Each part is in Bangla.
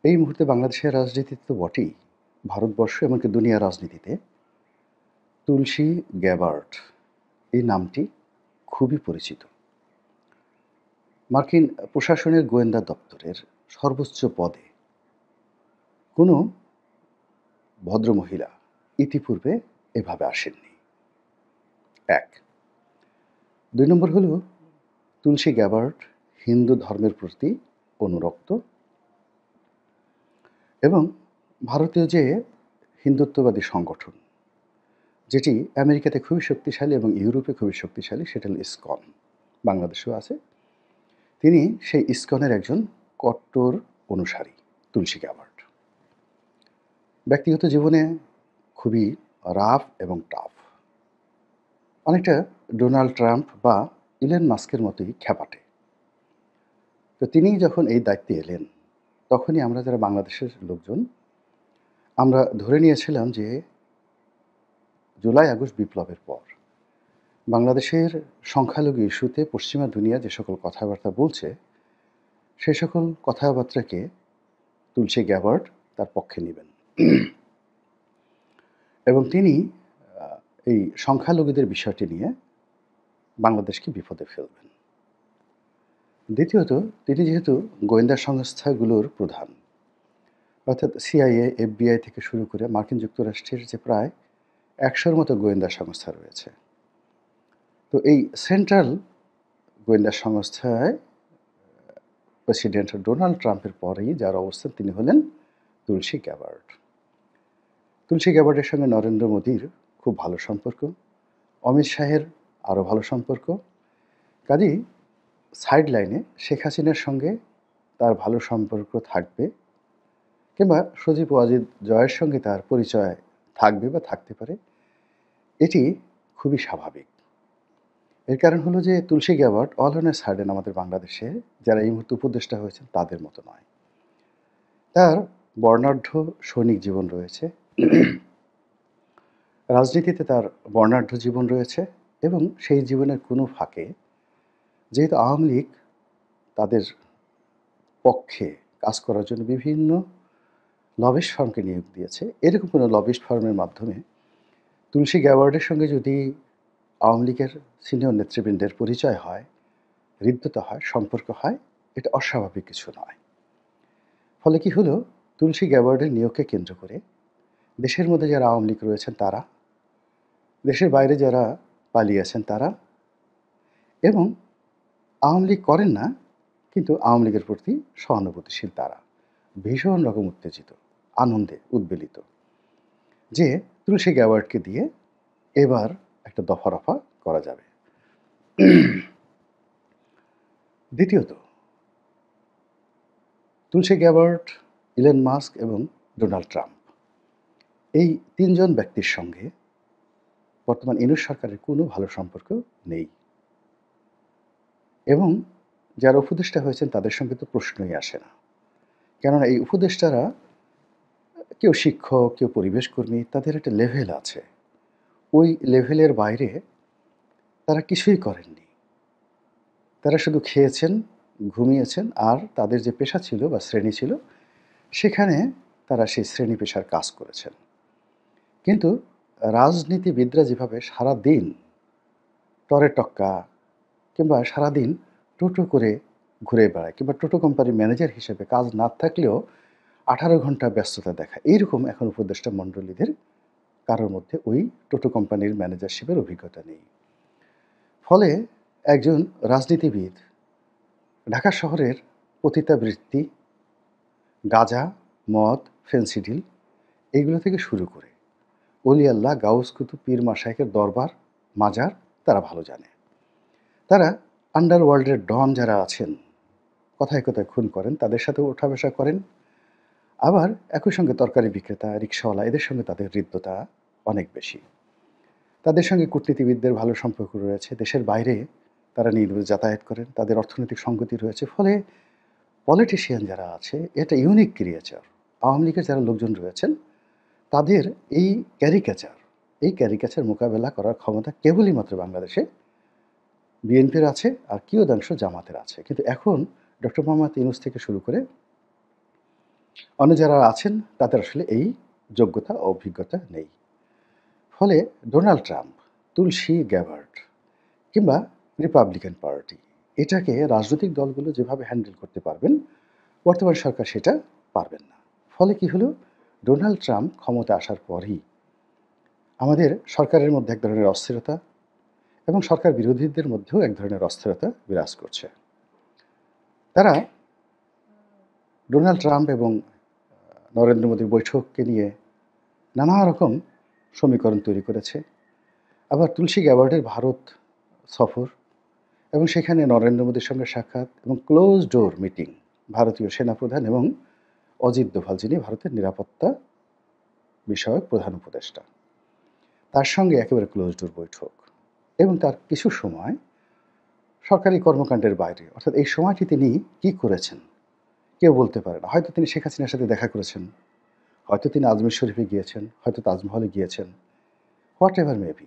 এই মুহূর্তে বাংলাদেশের রাজনীতিতে তো বটেই, ভারতবর্ষ এমনকি দুনিয়ার রাজনীতিতে তুলসী গ্যাবার্ড এই নামটি খুবই পরিচিত। মার্কিন প্রশাসনের গোয়েন্দা দপ্তরের সর্বোচ্চ পদে কোনো ভদ্রমহিলা ইতিপূর্বে এভাবে আসেননি। ১। ২ নম্বর হলো তুলসী গ্যাবার্ড হিন্দু ধর্মের প্রতি অনুরক্ত এবং ভারতীয় যে হিন্দুত্ববাদী সংগঠন যেটি আমেরিকাতে খুবই শক্তিশালী এবং ইউরোপে খুবই শক্তিশালী সেটা হলো ইসকন, বাংলাদেশেও আছে। তিনি সেই ইসকনের একজন কট্টর অনুসারী তুলসী গ্যাবার্ড। ব্যক্তিগত জীবনে খুবই রাফ এবং টাফ, অনেকটা ডোনাল্ড ট্রাম্প বা ইলন মাস্কের মতোই খ্যাপাটে। তো তিনি যখন এই দায়িত্বে এলেন তখনই আমরা যারা বাংলাদেশের লোকজন আমরা ধরে নিয়েছিলাম যে জুলাই আগস্ট বিপ্লবের পর বাংলাদেশের সংখ্যালঘু ইস্যুতে পশ্চিমা দুনিয়া যে সকল কথাবার্তা বলছে সে সকল কথাবার্তাকে তুলসী গ্যাবার্ড তার পক্ষে নেবেন এবং তিনি এই সংখ্যালঘুদের বিষয়টি নিয়ে বাংলাদেশকে বিপদে ফেলবেন। দ্বিতীয়ত, তিনি যেহেতু গোয়েন্দা সংস্থাগুলোর প্রধান, অর্থাৎ সিআইএ, এফবিআই থেকে শুরু করে মার্কিন যুক্তরাষ্ট্রের যে প্রায় ১০০-র মতো গোয়েন্দা সংস্থা রয়েছে, তো এই সেন্ট্রাল গোয়েন্দা সংস্থায় প্রেসিডেন্ট ডোনাল্ড ট্রাম্পের পরেই যার অবস্থান তিনি হলেন তুলসী গ্যাবার্ড। তুলসী গ্যাবার্ডের সঙ্গে নরেন্দ্র মোদীর খুব ভালো সম্পর্ক, অমিত শাহের আরও ভালো সম্পর্ক। কাজেই সাইড লাইনে শেখ হাসিনার সঙ্গে তার ভালো সম্পর্ক থাকবে কিংবা সজীব ওয়াজিদ জয়ের সঙ্গে তার পরিচয় থাকবে বা থাকতে পারে, এটি খুবই স্বাভাবিক। এর কারণ হলো যে Tulsi Gabbard all on a sudden আমাদের বাংলাদেশে যারা এই মুহূর্তে উপদেষ্টা হয়েছেন তাদের মতো নয়। তার বর্ণাঢ্য সৈনিক জীবন রয়েছে, রাজনীতিতে তার বর্ণাঢ্য জীবন রয়েছে এবং সেই জীবনের কোনো ফাঁকে যেহেতু আওয়ামী লীগ তাদের পক্ষে কাজ করার জন্য বিভিন্ন লবিস্ট ফার্মকে নিয়োগ দিয়েছে, এরকম কোনো লবিস্ট ফার্মের মাধ্যমে তুলসী গ্যাবার্ডের সঙ্গে যদি আওয়ামী লীগের সিনিয়র নেতৃবৃন্দের পরিচয় হয়, হৃদ্যতা হয়, সম্পর্ক হয়, এটা অস্বাভাবিক কিছু নয়। ফলে কি হলো, তুলসী গ্যাবার্ডের নিয়োগকে কেন্দ্র করে দেশের মধ্যে যারা আওয়ামী লীগ রয়েছেন তারা, দেশের বাইরে যারা পালিয়ে আছেন তারা এবং আওয়ামী লীগ করেন না কিন্তু আওয়ামী লীগের প্রতি সহানুভূতিশীল তারা ভীষণ রকম উত্তেজিত, আনন্দে উদ্বেলিত যে তুলসী গ্যাবার্ডকে দিয়ে এবার একটা দফা রফা করা যাবে। দ্বিতীয়ত, তুলসী গ্যাবার্ড, ইলন মাস্ক এবং ডোনাল্ড ট্রাম্প এই তিনজন ব্যক্তির সঙ্গে বর্তমান ইউনূস সরকারের কোনো ভালো সম্পর্ক নেই এবং যারা উপদেষ্টা হয়েছেন তাদের সঙ্গে তো প্রশ্নই আসে না। কেননা এই উপদেষ্টারা কেউ শিক্ষক, কেউ পরিবেশকর্মী, তাদের একটা লেভেল আছে। ওই লেভেলের বাইরে তারা কিছুই করেননি। তারা শুধু খেয়েছেন, ঘুমিয়েছেন আর তাদের যে পেশা ছিল বা শ্রেণী ছিল সেখানে তারা সেই শ্রেণী পেশার কাজ করেছেন। কিন্তু রাজনীতিবিদরা যেভাবে সারাদিন টরে টক্কা কিংবা সারাদিন টোটো করে ঘুরে বেড়ায় কিংবা টোটো কোম্পানির ম্যানেজার হিসেবে কাজ না থাকলেও 18 ঘন্টা ব্যস্ততা দেখায়, এইরকম এখন উপদেষ্টা মণ্ডলীদের কারোর মধ্যে ওই টোটো কোম্পানির ম্যানেজারশিপের অভিজ্ঞতা নেই। ফলে একজন রাজনীতিবিদ ঢাকা শহরের পতিতাবৃত্তি, গাঁজা, মদ, ফেনসিডিল এইগুলো থেকে শুরু করে অলি আল্লাহ, গাউস কুতুব, পীর মাশায়েখের দরবার, মাজার তারা ভালো জানে। তারা আন্ডারওয়ার্ল্ডের ডন যারা আছেন, কথায় কথায় খুন করেন, তাদের সাথে ওঠা বসা করেন। আবার একই সঙ্গে তরকারি বিক্রেতা, রিকশাওয়ালা এদের সঙ্গে তাদের হৃদ্যতা অনেক বেশি। তাদের সঙ্গে কূটনীতিবিদদের ভালো সম্পর্ক রয়েছে, দেশের বাইরে তারা নির্বিঘ্নে যাতায়াত করেন, তাদের অর্থনৈতিক সঙ্গতি রয়েছে। ফলে পলিটিশিয়ান যারা আছে এটা ইউনিক ক্রিয়েচার। আওয়ামী লীগের যারা লোকজন রয়েছেন তাদের এই ক্যারিকেচার মোকাবেলা করার ক্ষমতা কেবলই মাত্র বাংলাদেশে বিএনপির আছে আর কিয়দাংশ জামাতের আছে। কিন্তু এখন ডক্টর মোহাম্মদ ইউনূস থেকে শুরু করে অন্য যারা আছেন তাদের আসলে এই যোগ্যতা ও অভিজ্ঞতা নেই। ফলে ডোনাল্ড ট্রাম্প, তুলসী গ্যাবার্ড কিংবা রিপাবলিকান পার্টি এটাকে রাজনৈতিক দলগুলো যেভাবে হ্যান্ডেল করতে পারবেন, বর্তমান সরকার সেটা পারবেন না। ফলে কি হলো? ডোনাল্ড ট্রাম্প ক্ষমতায় আসার পরই আমাদের সরকারের মধ্যে এক ধরনের অস্থিরতা এবং সরকার বিরোধীদের মধ্যেও এক ধরনের অস্থিরতা বিরাজ করছে। তারা ডোনাল্ড ট্রাম্প এবং নরেন্দ্র মোদীর বৈঠককে নিয়ে নানা রকম সমীকরণ তৈরি করেছে। আবার তুলসী গ্যাবার্ডের ভারত সফর এবং সেখানে নরেন্দ্র মোদীর সঙ্গে সাক্ষাৎ এবং ক্লোজ ডোর মিটিং ভারতীয় সেনাপ্রধান এবং অজিত দোভাল, যিনি ভারতের নিরাপত্তা বিষয়ক প্রধান উপদেষ্টা, তার সঙ্গে একেবারে ক্লোজ ডোর বৈঠক এবং তার কিছু সময় সরকারি কর্মকাণ্ডের বাইরে, অর্থাৎ এই সময়টি তিনি কি করেছেন কেউ বলতে পারে না। হয়তো তিনি শেখ হাসিনার সাথে দেখা করেছেন, হয়তো তিনি আজমির শরীফে গিয়েছেন, হয়তো তাজমহলে গিয়েছেন, হোয়াট এভার মেবি,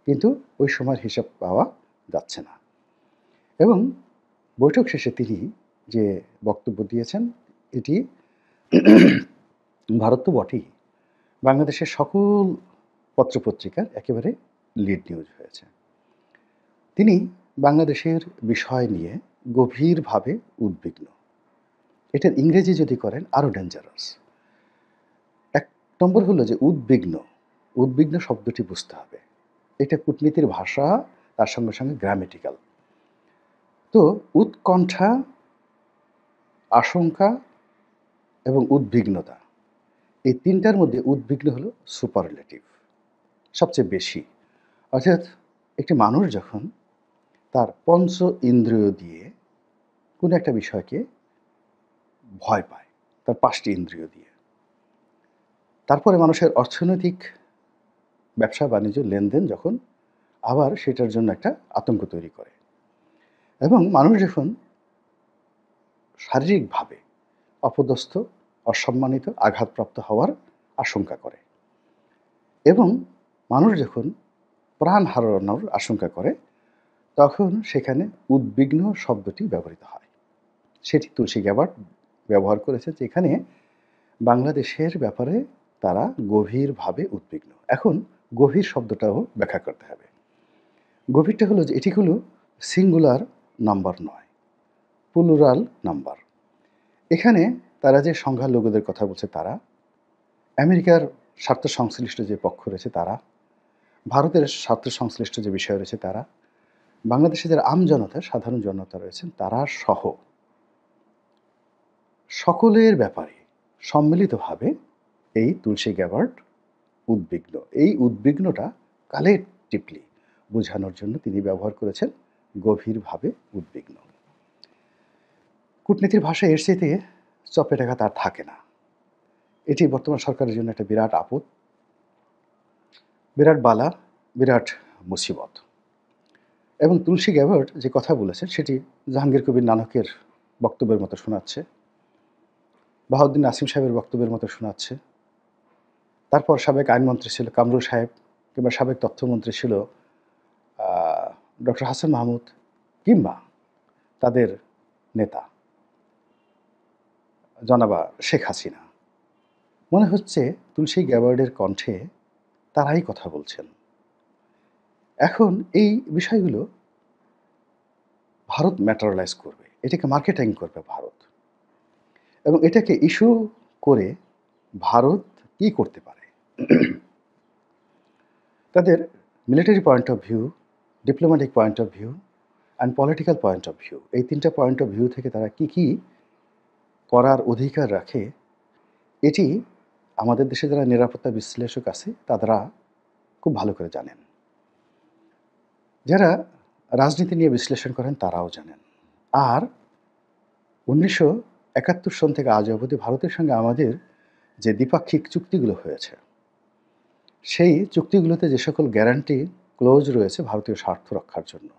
কিন্তু ওই সময়ের হিসাব পাওয়া যাচ্ছে না। এবং বৈঠক শেষে তিনি যে বক্তব্য দিয়েছেন, এটি ভারত তো বটেই, বাংলাদেশের সকল পত্রপত্রিকার একেবারে লিড নিউজ হয়েছে। তিনি বাংলাদেশের বিষয় নিয়ে গভীরভাবে উদ্বিগ্ন। এটার ইংরেজি যদি করেন আরও ডেঞ্জারাস। এক নম্বর হলো যে উদ্বিগ্ন। উদ্বিগ্ন শব্দটি বুঝতে হবে। এটা কূটনীতির ভাষা, তার সঙ্গে সঙ্গে গ্রামেটিক্যাল। তো উৎকণ্ঠা, আশঙ্কা এবং উদ্বিগ্নতা, এই তিনটার মধ্যে উদ্বিগ্ন হলো সুপারলেটিভ, সবচেয়ে বেশি। অর্থাৎ একটি মানুষ যখন তার পঞ্চ ইন্দ্রিয় দিয়ে কোনো একটা বিষয়কে ভয় পায়, তার ৫টি ইন্দ্রিয় দিয়ে, তারপরে মানুষের অর্থনৈতিক ব্যবসা বাণিজ্য লেনদেন যখন আবার সেটার জন্য একটা আতঙ্ক তৈরি করে, এবং মানুষ যখন শারীরিকভাবে অপদস্থ, অসম্মানিত, আঘাতপ্রাপ্ত হওয়ার আশঙ্কা করে, এবং মানুষ যখন প্রাণ হারানোর আশঙ্কা করে, তখন সেখানে উদ্বিগ্ন শব্দটি ব্যবহৃত হয়। সেটি তুলসী গ্যাবার্ড ব্যবহার করেছে, যে এখানে বাংলাদেশের ব্যাপারে তারা গভীরভাবে উদ্বিগ্ন। এখন গভীর শব্দটাও ব্যাখ্যা করতে হবে। গভীরটা হলো যে এটি হলো সিঙ্গুলার নাম্বার নয়, প্লুরাল নাম্বার। এখানে তারা যে সংখ্যালঘুদের কথা বলছে তারা, আমেরিকার স্বার্থ সংশ্লিষ্ট যে পক্ষ রয়েছে তারা, ভারতের স্বার্থ সংশ্লিষ্ট যে বিষয় রয়েছে তারা, বাংলাদেশে যারা আমজনতা, সাধারণ জনতা রয়েছেন তারা সহ সকলের ব্যাপারে সম্মিলিতভাবে এই তুলসী গ্যাবার্ড উদ্বিগ্ন। এই উদ্বিগ্নটা কালেকটিভলি বোঝানোর জন্য তিনি ব্যবহার করেছেন গভীরভাবে উদ্বিগ্ন। কূটনীতির ভাষায় এর চাইতে চপেটাঘাত আর থাকে না। এটি বর্তমান সরকারের জন্য একটা বিরাট আপদ, বিরাট বালা, বিরাট মুসিবত। এবং তুলসী গ্যাবার্ড যে কথা বলেছেন সেটি জাহাঙ্গীর কবির নানকের বক্তব্যের মতো শোনাচ্ছে, বাহাউদ্দিন নাসিম সাহেবের বক্তব্যের মতো শোনাচ্ছে। তারপর সাবেক আইনমন্ত্রী ছিল কামরুল সাহেব, কিংবা সাবেক তথ্যমন্ত্রী ছিল ডক্টর হাসান মাহমুদ, কিংবা তাদের নেতা জনাবা শেখ হাসিনা। মনে হচ্ছে তুলসী গ্যাবার্ডের কণ্ঠে তারাই কথা বলছেন। এখন এই বিষয়গুলো ভারত ম্যাটারালাইজ করবে, এটাকে মার্কেটিং করবে ভারত, এবং এটাকে ইস্যু করে ভারত কি করতে পারে। তাদের military point of view, diplomatic point of view and political point of view, এই তিনটা পয়েন্ট অফ ভিউ থেকে তারা কি কি করার অধিকার রাখে, এটি আমাদের দেশে যারা নিরাপত্তা বিশ্লেষক আছে তারা খুব ভালো করে জানেন। যারা রাজনীতি নিয়ে বিশ্লেষণ করেন তারাও জানেন। আর 1971 সন থেকে আজ অবধি ভারতের সঙ্গে আমাদের যে দ্বিপাক্ষিক চুক্তিগুলো হয়েছে, সেই চুক্তিগুলোতে যে সকল গ্যারান্টি ক্লোজ রয়েছে ভারতীয় স্বার্থ রক্ষার জন্য,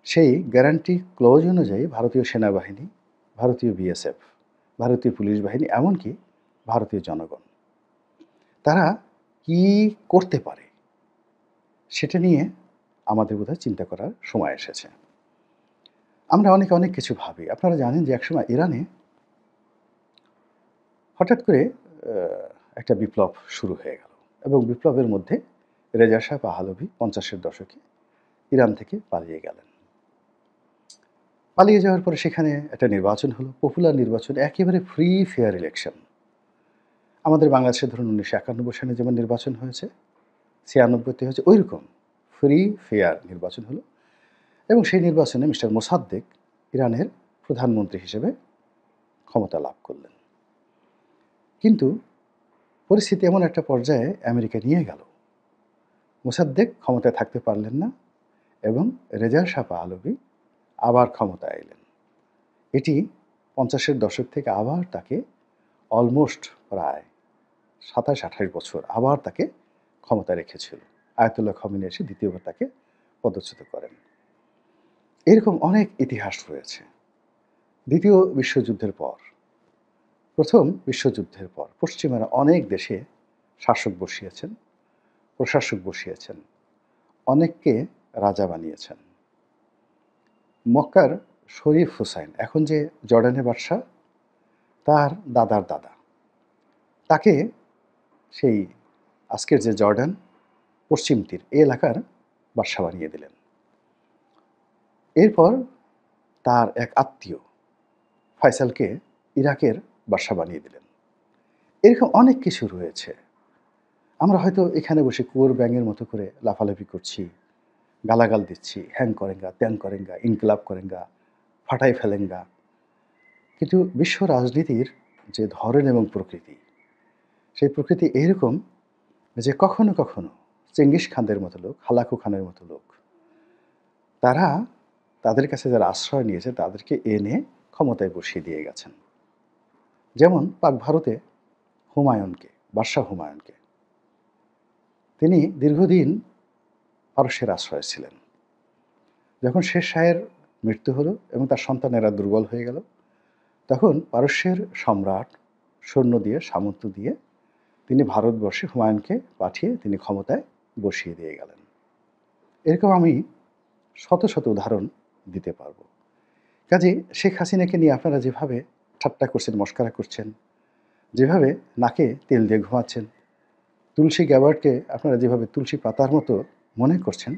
সেই গ্যারান্টি ক্লোজ অনুযায়ী ভারতীয় সেনাবাহিনী, ভারতীয় বিএসএফ, ভারতীয় পুলিশ বাহিনী, এমনকি ভারতীয় জনগণ, তারা কি করতে পারে সেটা নিয়ে আমাদের বোধহয় চিন্তা করার সময় এসেছে। আমরা অনেক কিছু ভাবি। আপনারা জানেন যে একসময় ইরানে হঠাৎ করে একটা বিপ্লব শুরু হয়ে গেল এবং বিপ্লবের মধ্যে রেজা শাহ পাহলভি ৫০-এর দশকে ইরান থেকে পালিয়ে গেলেন। পালিয়ে যাওয়ার পরে সেখানে একটা নির্বাচন হলো, পপুলার নির্বাচন, একেবারে ফ্রি ফেয়ার ইলেকশন। আমাদের বাংলাদেশে ধরুন ১৯৯১ সালে যেমন নির্বাচন হয়েছে, ৯৬ তে হয়েছে, ঐরকম ফ্রি ফেয়ার নির্বাচন হলো এবং সেই নির্বাচনে মিস্টার মোসাদ্দেক ইরানের প্রধানমন্ত্রী হিসেবে ক্ষমতা লাভ করলেন। কিন্তু পরিস্থিতি এমন একটা পর্যায়ে আমেরিকা নিয়ে গেল, মোসাদ্দেক ক্ষমতায় থাকতে পারলেন না এবং রেজা শাহ পাহলভি আবার ক্ষমতায় এলেন। এটি ৫০-এর দশক থেকে আবার তাকে অলমোস্ট প্রায় ২৭-২৮ বছর আবার তাকে ক্ষমতায় রেখেছিল। আয়াতুল্লাহ খমেনি এসে দ্বিতীয়বার তাকে পদচ্যুত করেন। এরকম অনেক ইতিহাস রয়েছে। দ্বিতীয় বিশ্বযুদ্ধের পর, প্রথম বিশ্বযুদ্ধের পর পশ্চিমারা অনেক দেশে শাসক বসিয়েছেন, প্রশাসক বসিয়েছেন, অনেককে রাজা বানিয়েছেন। মক্কার শরীফ হুসাইন, এখন যে জর্ডানের বাদশা, তার দাদার দাদা, তাকে সেই আজকের যে জর্ডান পশ্চিম তীর এই এলাকার বাদশা বানিয়ে দিলেন। এরপর তার এক আত্মীয় ফয়সালকে ইরাকের বাদশা বানিয়ে দিলেন। এরকম অনেক কিছু রয়েছে। আমরা হয়তো এখানে বসে কুয়োর ব্যাঙের মতো করে লাফালাফি করছি, গালাগাল দিচ্ছি, হ্যাং করেঙ্গা, ত্যাং করেঙ্গা, ইনকিলাব করেঙ্গা, ফাটাই ফেলেঙ্গা। কিন্তু বিশ্ব রাজনীতির যে ধরন এবং প্রকৃতি, সেই প্রকৃতি এরকম যে কখনো কখনো চেঙ্গিস খানদের মতো লোক, হালাকু খানের মতো লোক, তারা তাদের কাছে যারা আশ্রয় নিয়েছে তাদেরকে এনে ক্ষমতায় বসিয়ে দিয়ে গেছেন। যেমন পাক ভারতে হুমায়ুনকে, বাদশাহ হুমায়ুনকে, তিনি দীর্ঘদিন পারস্যের আশ্রয়ে ছিলেন। যখন শের শাহের মৃত্যু হলো এবং তার সন্তানেরা দুর্বল হয়ে গেল, তখন পারস্যের সম্রাট সৈন্য দিয়ে, সামন্ত দিয়ে তিনি ভারতবর্ষে হুমায়ুনকে পাঠিয়ে তিনি ক্ষমতায় বসিয়ে দিয়ে গেলেন। এরকম আমি শত শত উদাহরণ দিতে পারবো। কাজে শেখ হাসিনাকে নিয়ে আপনারা যেভাবে ঠাট্টা করছেন, মশকরা করছেন, যেভাবে নাকে তেল দিয়ে ঘুমাচ্ছেন, তুলসী গ্যাবার্ডকে আপনারা যেভাবে তুলসী পাতার মতো মনে করছেন,